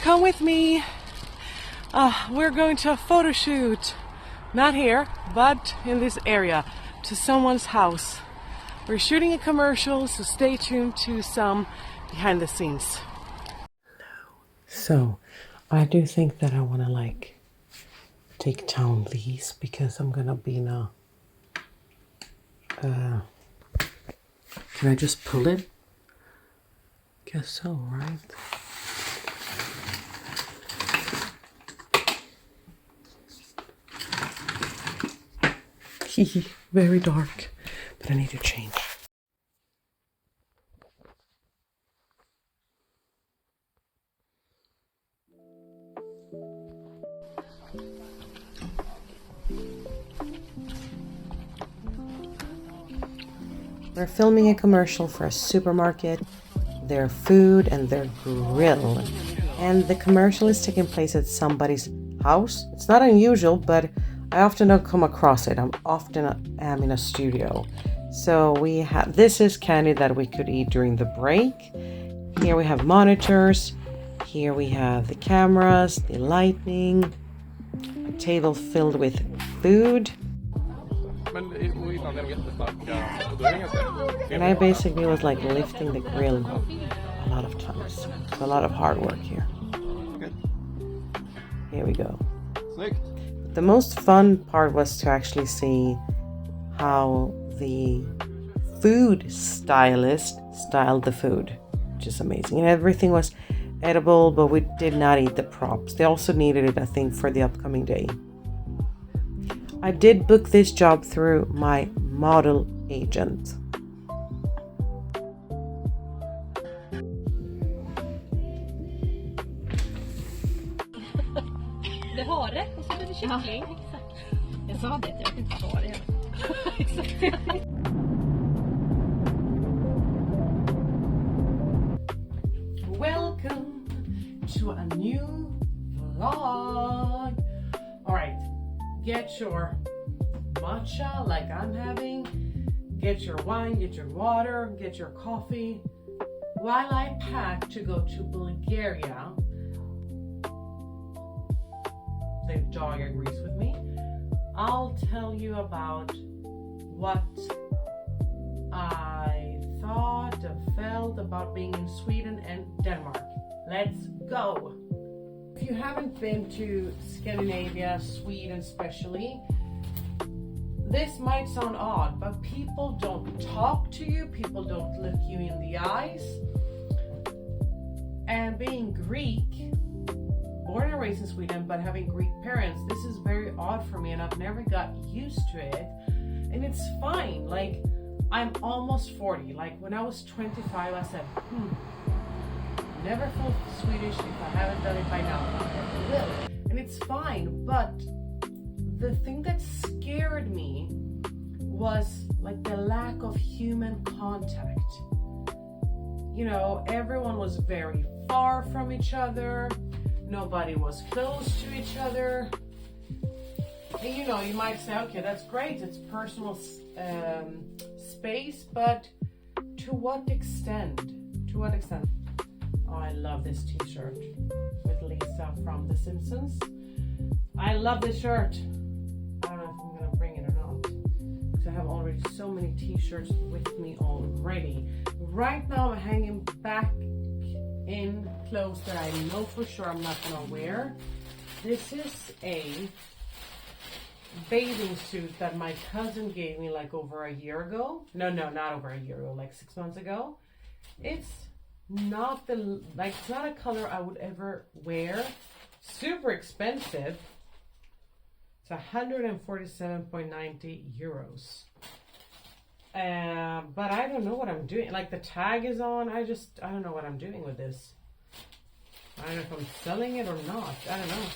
come with me. We're going to a photo shoot. Not here, but in this area, to someone's house. We're shooting a commercial, so stay tuned to some behind the scenes. So, I do think that I want to like take down these because I'm gonna be in a... can I just pull it? Guess so, right? Very dark, but I need to change. We're filming a commercial for a supermarket, their food and their grill. And the commercial is taking place at somebody's house. It's not unusual, but I often don't come across it. I'm often am in a studio. So we have, this is candy that we could eat during the break. Here we have monitors. Here we have the cameras, the lighting, a table filled with food. And I basically was like lifting the grill a lot of times. It's a lot of hard work here. Here we go. The most fun part was to actually see how the food stylist styled the food, which is amazing. And everything was edible, but we did not eat the props. They also needed it, I think, for the upcoming day. I did book this job through my model agent. Det har det, och så blir det kyckling. Ja, jag sa det, jag kan inte ta det. Welcome to a new vlog. Alright, get your matcha like I'm having. Get your wine, get your water, get your coffee. While I pack to go to Bulgaria. The dog agrees with me. I'll tell you about what I thought and felt about being in Sweden and Denmark. Let's go! If you haven't been to Scandinavia, Sweden especially, this might sound odd, but people don't talk to you, people don't look you in the eyes. And being Greek, born and raised in Sweden, but having Greek parents, this is very odd for me and I've never got used to it. And it's fine, like I'm almost 40. Like when I was 25, I said, never felt Swedish if I haven't done it by now, I will. And it's fine, but the thing that scared me was like the lack of human contact. You know, everyone was very far from each other. Nobody was close to each other. And you know, you might say, okay, that's great. It's personal space, but to what extent? To what extent? Oh, I love this t-shirt with Lisa from The Simpsons. I love this shirt. I don't know if I'm gonna bring it or not, because I have already so many t-shirts with me already. Right now I'm hanging back in clothes that I know for sure I'm not gonna wear. This is a bathing suit that my cousin gave me like over a year ago. No, not over a year ago, like 6 months ago. It's not it's not a color I would ever wear. Super expensive. It's 147.90 euros. But I don't know what I'm doing. Like the tag is on. I don't know what I'm doing with this. I don't know if I'm selling it or not. I don't know.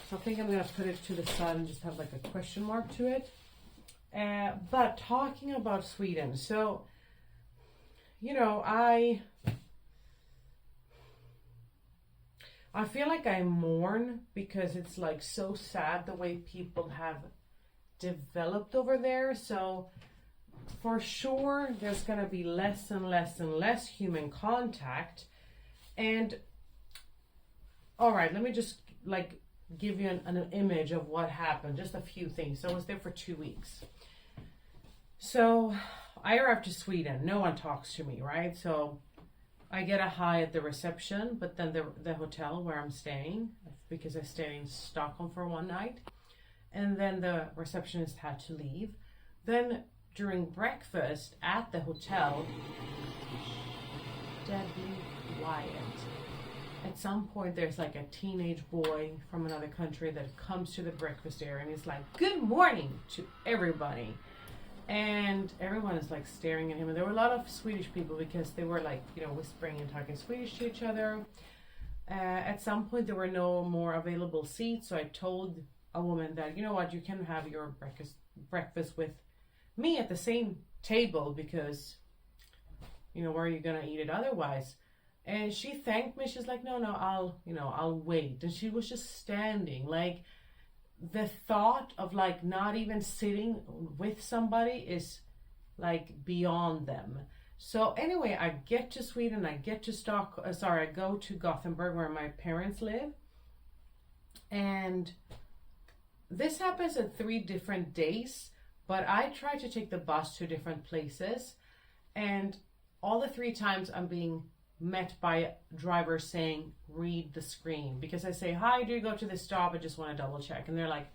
So I think I'm going to put it to the side and just have like a question mark to it. But talking about Sweden. So, you know, I feel like I mourn because it's like so sad the way people have developed over there. So for sure, there's going to be less and less and less human contact. And all right, let me just like give you an image of what happened, just a few things. So I was there for 2 weeks. So I arrived to Sweden. No one talks to me, right? So I get a hi at the reception, but then the hotel where I'm staying, because I stayed in Stockholm for one night, and then the receptionist had to leave. Then during breakfast at the hotel, deadly quiet. At some point, there's like a teenage boy from another country that comes to the breakfast area and he's like, "Good morning" to everybody. And everyone is like staring at him. And there were a lot of Swedish people because they were like, whispering and talking Swedish to each other. At some point, there were no more available seats. So I told a woman that, you know what, you can have your breakfast with me at the same table because, where are you going to eat it otherwise? And she thanked me. She's like, no, I'll wait. And she was just standing. Like, the thought of like not even sitting with somebody is like beyond them. So anyway, I get to Sweden. I get to I go to Gothenburg where my parents live. And this happens at 3 different days. But I try to take the bus to different places. And all the 3 times I'm being met by drivers saying, "Read the screen." Because I say, "Hi, do you go to this stop? I just want to double check." And they're like,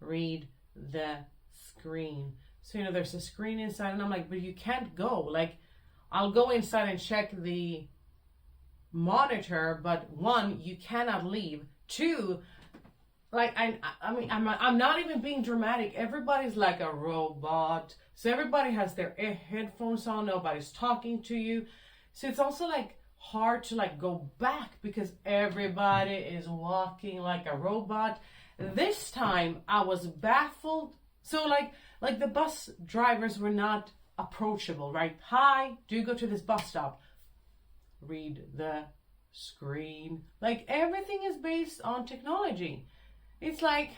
"Read the screen." So, there's a screen inside. And I'm like, "But you can't go. Like, I'll go inside and check the monitor. But 1, you cannot leave. 2, like, I'm not even being dramatic. Everybody's like a robot. So everybody has their headphones on. Nobody's talking to you. So it's also like hard to like go back because everybody is walking like a robot. This time I was baffled. So like the bus drivers were not approachable, right? "Hi, do you go to this bus stop?" Read the screen. Like, everything is based on technology. It's like,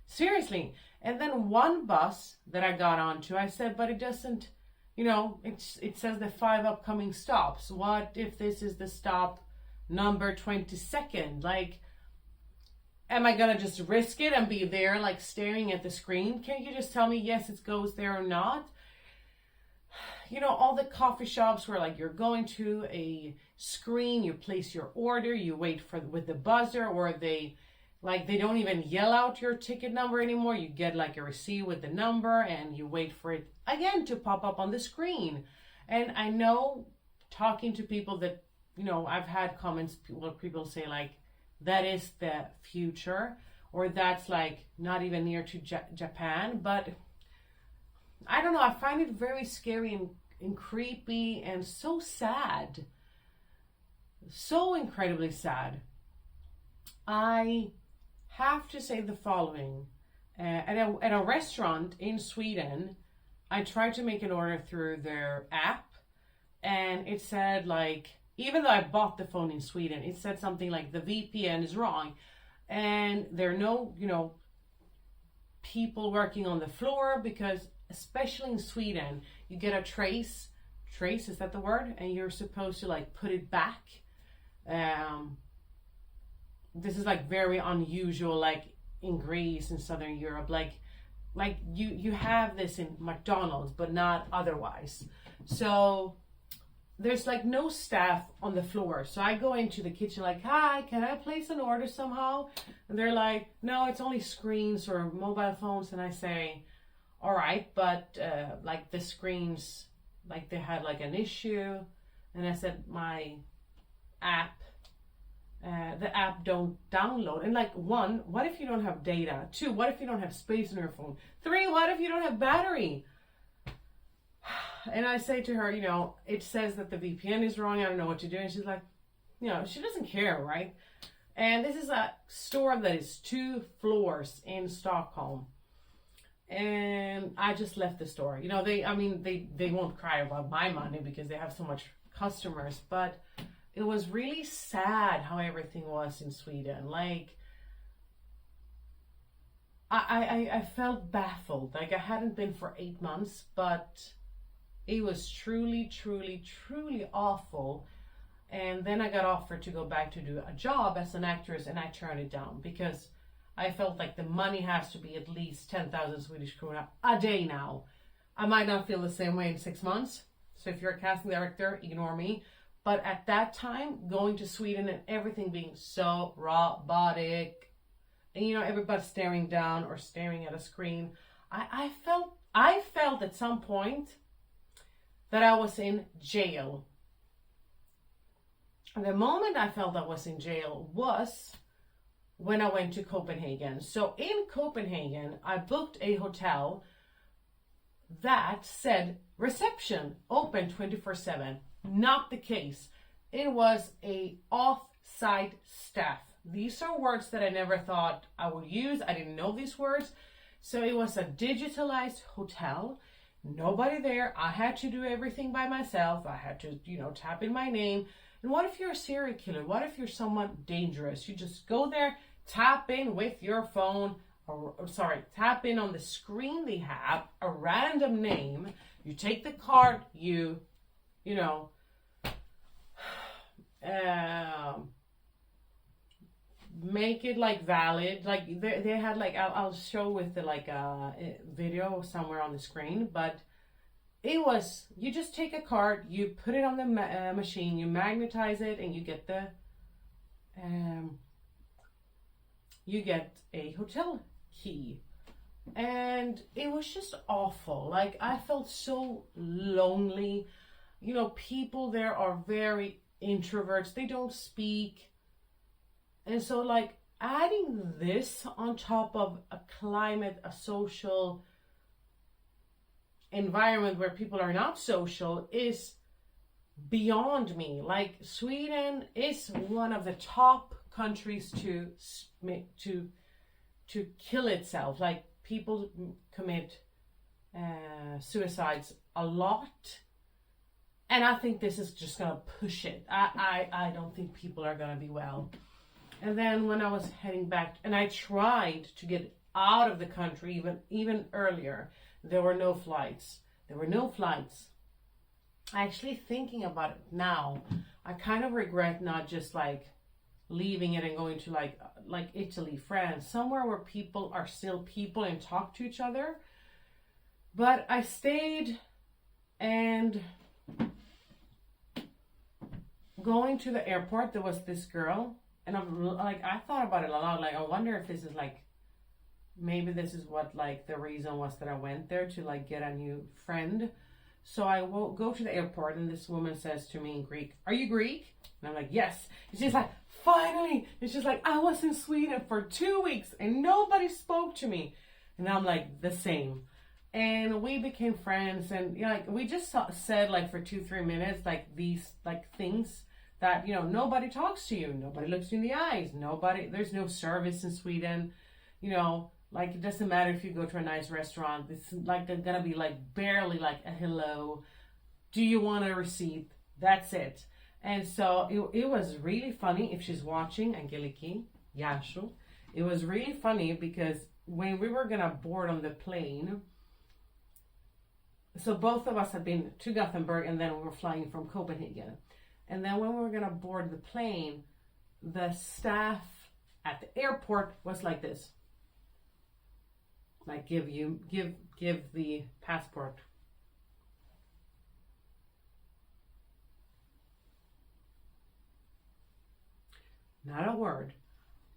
seriously. And then one bus that I got onto, I said, "But it doesn't, it says the 5 upcoming stops. What if this is the stop number 22nd? Like, am I gonna just risk it and be there like staring at the screen? Can't you just tell me yes, it goes there or not?" All the coffee shops where like you're going to a screen, you place your order, you wait with the buzzer, or they don't even yell out your ticket number anymore. You get like a receipt with the number and you wait for it again to pop up on the screen. And I know, talking to people that, I've had comments where people say like, that is the future, or that's like not even near to Japan. But I don't know, I find it very scary and creepy and so sad. So incredibly sad. I have to say the following. At a restaurant in Sweden, I tried to make an order through their app, and it said like, even though I bought the phone in Sweden, it said something like the VPN is wrong, and there are no, people working on the floor, because especially in Sweden, you get a trace, is that the word? And you're supposed to like put it back. This is like very unusual, like in Greece and Southern Europe, like you have this in McDonald's, but not otherwise. So there's like no staff on the floor. So I go into the kitchen like, "Hi, can I place an order somehow?" And they're like, "No, it's only screens or mobile phones." And I say, "All right, but like the screens, like they had like an issue." And I said, "My app, the app don't download." And like, 1, what if you don't have data? 2, what if you don't have space on your phone? 3, what if you don't have battery? And I say to her, it says that the VPN is wrong. I don't know what to do. And she's like, she doesn't care, right? And this is a store that is 2 floors in Stockholm. And I just left the store. They won't cry about my money because they have so much customers, but it was really sad how everything was in Sweden. Like, I felt baffled. Like, I hadn't been for 8 months, but it was truly, truly, truly awful. And then I got offered to go back to do a job as an actress, and I turned it down because I felt like the money has to be at least 10,000 Swedish krona a day now. I might not feel the same way in 6 months. So if you're a casting director, ignore me. But at that time, going to Sweden and everything being so robotic, and you know, everybody staring down or staring at a screen, I felt at some point that I was in jail. The moment I felt I was in jail was when I went to Copenhagen. So in Copenhagen, I booked a hotel that said reception open 24/7. Not the case. It was a off-site staff. These are words that I never thought I would use. I didn't know these words. So it was a digitalized hotel. Nobody there. I had to do everything by myself. I had to, tap in my name. And what if you're a serial killer? What if you're someone dangerous? You just go there, tap in with your phone, tap in on the screen they have, a random name. You take the card, make it like valid. Like they had like, I'll show with the video somewhere on the screen, but it was, you just take a card, you put it on the machine, you magnetize it, and you get a hotel key. And it was just awful. Like, I felt so lonely. People there are very introverts. They don't speak. And so, like, adding this on top of a climate, a social environment where people are not social is beyond me. Like, Sweden is one of the top countries to kill itself. Like, people commit suicides a lot, and I think this is just gonna push it. I don't think people are gonna be well. And then when I was heading back, and I tried to get out of the country even earlier, there were no flights. Actually, thinking about it now, I kind of regret not just like leaving it and going to like Italy, France, somewhere where people are still people and talk to each other. But I stayed, and going to the airport, there was this girl, and I thought about it a lot. Like, I wonder if this is like, maybe this is what like the reason was that I went there, to like get a new friend. So I will go to the airport, and this woman says to me in Greek, "Are you Greek?" And I'm like, "Yes." And she's like, "Finally." It's just like, I was in Sweden for 2 weeks and nobody spoke to me. And I'm like, the same. And we became friends, and we just said like for 2-3 minutes, like these like things that, nobody talks to you, nobody looks you in the eyes, there's no service in Sweden, like it doesn't matter if you go to a nice restaurant, it's like gonna be like barely like a hello, do you want a receipt, that's it. And so it was really funny. If she's watching, Angeliki, Yashu, it was really funny because when we were gonna board on the plane, so both of us had been to Gothenburg, and then we were flying from Copenhagen. And then when we were gonna board the plane, the staff at the airport was like this. Like, give the passport. Not a word.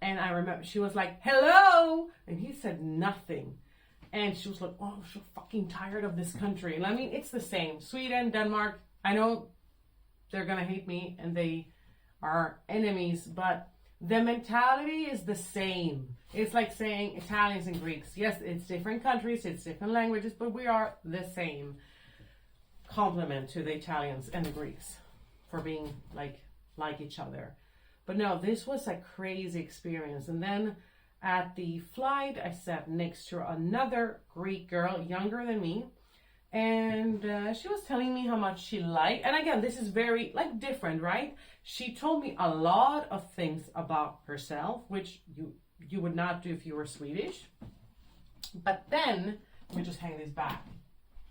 And I remember she was like, "Hello!" And he said nothing. And she was like, "Oh, I'm so fucking tired of this country." And I mean, it's the same. Sweden, Denmark, I know they're gonna hate me and they are enemies, but the mentality is the same. It's like saying Italians and Greeks. Yes, it's different countries, it's different languages, but we are the same. Compliment to the Italians and the Greeks for being like each other. But no, this was a crazy experience. And then at the flight, I sat next to another Greek girl, younger than me. And she was telling me how much she liked. And again, this is very different, right? She told me a lot of things about herself, which you would not do if you were Swedish. But then, let me just hang this back.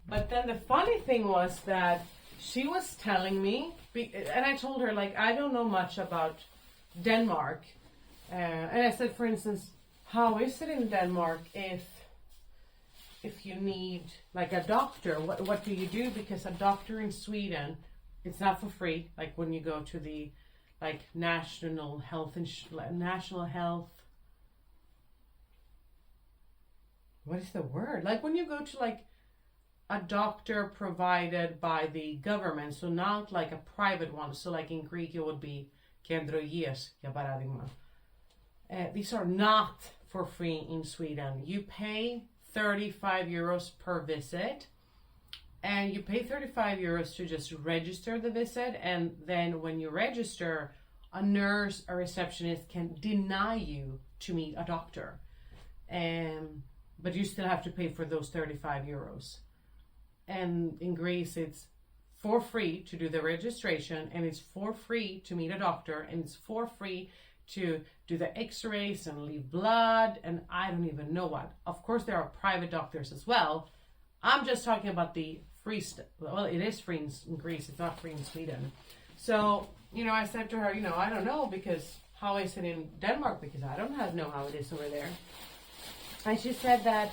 But then the funny thing was that she was telling me, and I told her, like, I don't know much about Denmark. And I said, for instance, how is it in Denmark if you need like a doctor? What do you do? Because a doctor in Sweden, it's not for free. Like when you go to the like national health, what is the word? Like when you go to like a doctor provided by the government, so not like a private one. So like in Greek it would be kendroies, για παράδειγμα. These are not for free in Sweden. You pay 35 euros per visit, and you pay 35 euros to just register the visit, and then when you register, a nurse, a receptionist can deny you to meet a doctor. But you still have to pay for those 35 euros. And in Greece, it's for free to do the registration, and it's for free to meet a doctor, and it's for free to do the x-rays and leave blood, and I don't even know what. Of course, there are private doctors as well. I'm just talking about the free stuff. Well, it is free in Greece. It's not free in Sweden. So, I said to her, I don't know, because how is it in Denmark? Because I don't know how it is over there. And she said that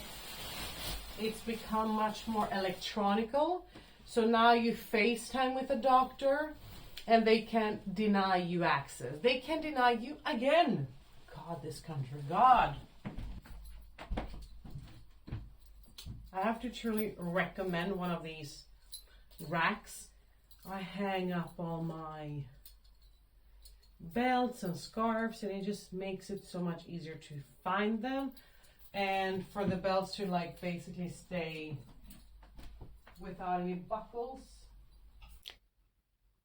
it's become much more electronical. So now you FaceTime with a doctor and they can deny you access. They can deny you again. God, this country, God. I have to truly recommend one of these racks. I hang up all my belts and scarves, and it just makes it so much easier to find them. And for the belts to like basically stay without any buckles.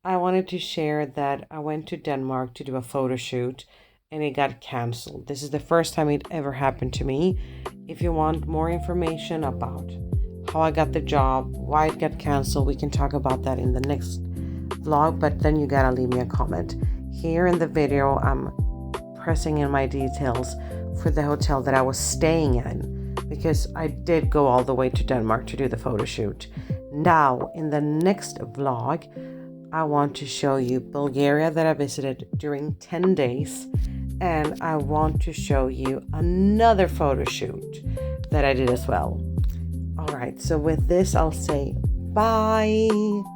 I wanted to share that I went to Denmark to do a photo shoot and it got canceled. This is the first time it ever happened to me. If you want more information about how I got the job, why it got canceled, we can talk about that in the next vlog, but then you gotta leave me a comment. Here in the video, I'm pressing in my details for the hotel that I was staying in, because I did go all the way to Denmark to do the photo shoot. Now, in the next vlog, I want to show you Bulgaria that I visited during 10 days, and I want to show you another photo shoot that I did as well. All right, so with this, I'll say bye.